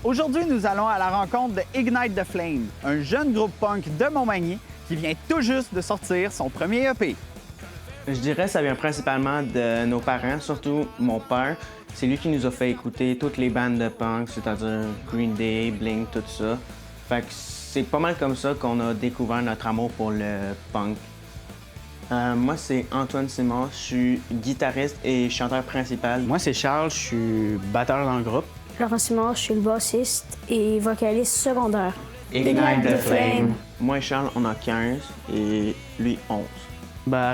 Aujourd'hui, nous allons à la rencontre de Ignite the Flame, un jeune groupe punk de Montmagny qui vient tout juste de sortir son premier EP. Je dirais que ça vient principalement de nos parents, surtout mon père. C'est lui qui nous a fait écouter toutes les bandes de punk, c'est-à-dire Green Day, Blink, tout ça. Fait que c'est pas mal comme ça qu'on a découvert notre amour pour le punk. Moi, c'est Antoine Simard, je suis guitariste et chanteur principal. Moi, c'est Charles, je suis batteur dans le groupe. Laurent Simard, je suis le bassiste et vocaliste secondaire. Ignite the Flame. Moi et Charles, on a 15 et lui 11.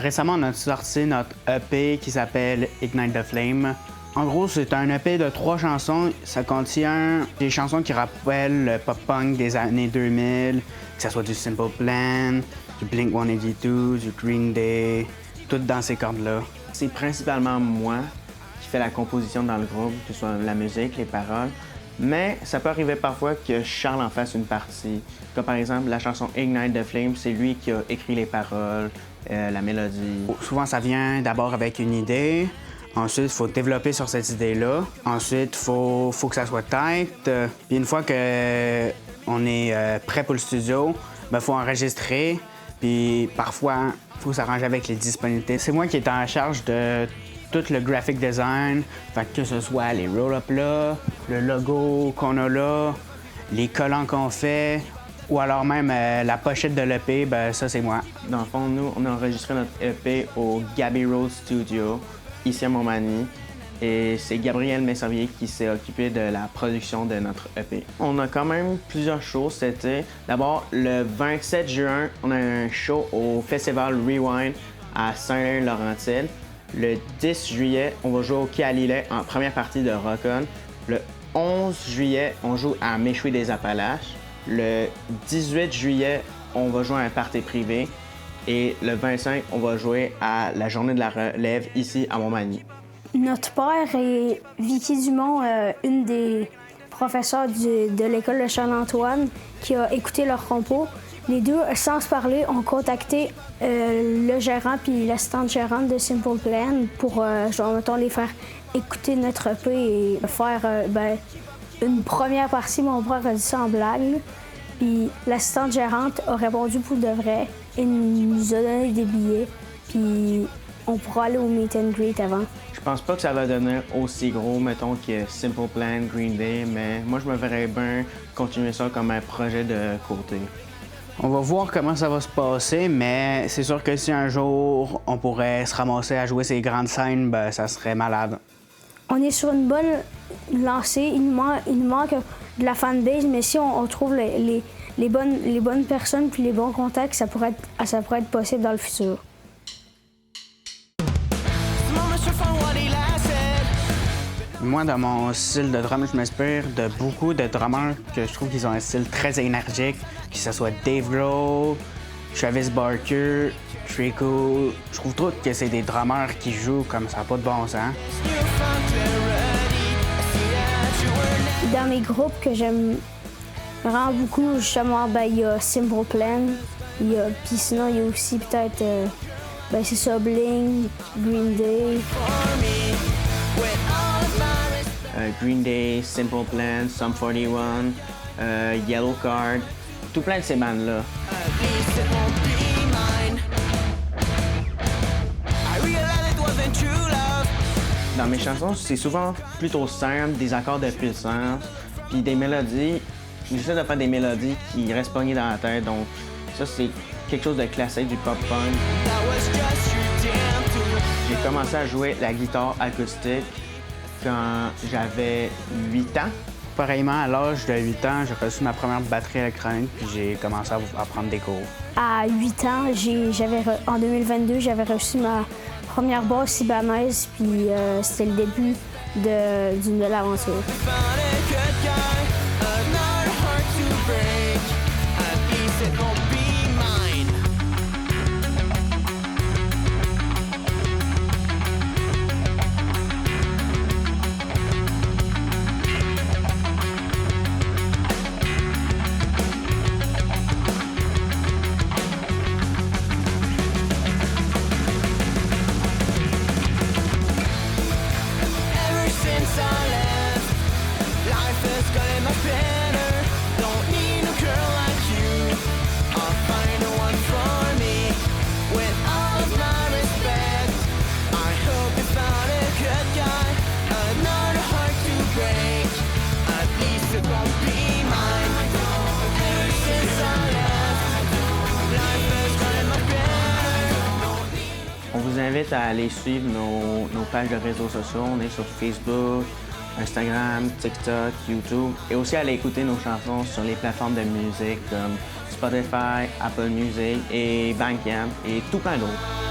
Récemment, on a sorti notre EP qui s'appelle Ignite the Flame. En gros, c'est un EP de 3 chansons. Ça contient des chansons qui rappellent le pop-punk des années 2000, que ce soit du Simple Plan, du Blink-182, du Green Day, tout dans ces cordes-là. C'est principalement moi qui fais la composition dans le groupe, que ce soit la musique, les paroles. Mais ça peut arriver parfois que Charles en fasse une partie. Comme par exemple, la chanson Ignite the Flame, c'est lui qui a écrit les paroles, la mélodie. Souvent, ça vient d'abord avec une idée. Ensuite, il faut développer sur cette idée-là. Ensuite, il faut que ça soit tight. Puis une fois qu'on est prêt pour le studio, il faut enregistrer. Puis parfois, il faut s'arranger avec les disponibilités. C'est moi qui est en charge de tout le graphic design, fait que ce soit les roll-up là, le logo qu'on a là, les collants qu'on fait, ou alors même la pochette de l'EP, ça c'est moi. Dans le fond, nous, on a enregistré notre EP au Gabby Road Studio, ici à Montmagny. Et c'est Gabriel Messervier qui s'est occupé de la production de notre EP. On a quand même plusieurs shows cet été. D'abord, le 27 juin, on a un show au Festival Rewind à Saint-Laurentide. Le 10 juillet, on va jouer au Quai Lillet en première partie de Rock On. Le 11 juillet, on joue à Méchoui des Appalaches. Le 18 juillet, on va jouer à un party privé. Et le 25, on va jouer à la Journée de la Relève ici à Montmagny. Notre père est Vicky Dumont, une des professeurs de l'école de Charles-Antoine, qui a écouté leur compo. Les deux, sans se parler, ont contacté le gérant puis l'assistante gérante de Simple Plan pour, mettons, les faire écouter notre EP et faire une première partie. Mon père a dit ça en blague. Puis l'assistante gérante a répondu pour de vrai et nous a donné des billets. Puis on pourra aller au meet and greet avant. Je pense pas que ça va devenir aussi gros, mettons, que Simple Plan, Green Day, mais moi, je me verrais bien continuer ça comme un projet de côté. On va voir comment ça va se passer, mais c'est sûr que si un jour on pourrait se ramasser à jouer ces grandes scènes, ça serait malade. On est sur une bonne lancée. Il nous manque de la fanbase, mais si on trouve les bonnes personnes puis les bons contacts, ça pourrait être possible dans le futur. Moi, dans mon style de drum, je m'inspire de beaucoup de drummers que je trouve qu'ils ont un style très énergique, que ce soit Dave Grohl, Travis Barker, Trico. Je trouve trop que c'est des drummers qui jouent comme ça, pas de bon sens. Dans mes groupes que j'aime vraiment beaucoup, justement, il y a Simple Plan, puis sinon, il y a aussi peut-être, c'est ça, Blink, Green Day. Green Day, Simple Plan, Sum 41, Yellow Card, tout plein de ces bandes-là. Dans mes chansons, c'est souvent plutôt simple, des accords de puissance, puis des mélodies. J'essaie de faire des mélodies qui restent pognées dans la tête, donc ça, c'est quelque chose de classique du pop-punk. J'ai commencé à jouer la guitare acoustique quand j'avais 8 ans. Pareillement, à l'âge de 8 ans, j'ai reçu ma première batterie électronique puis j'ai commencé à prendre des cours. À 8 ans, en 2022, j'avais reçu ma première basse libanaise, puis c'était le début d'une nouvelle aventure. Life is gonna invite à aller suivre nos pages de réseaux sociaux. On est sur Facebook, Instagram, TikTok, YouTube. Et aussi aller écouter nos chansons sur les plateformes de musique comme Spotify, Apple Music et Bandcamp et tout plein d'autres.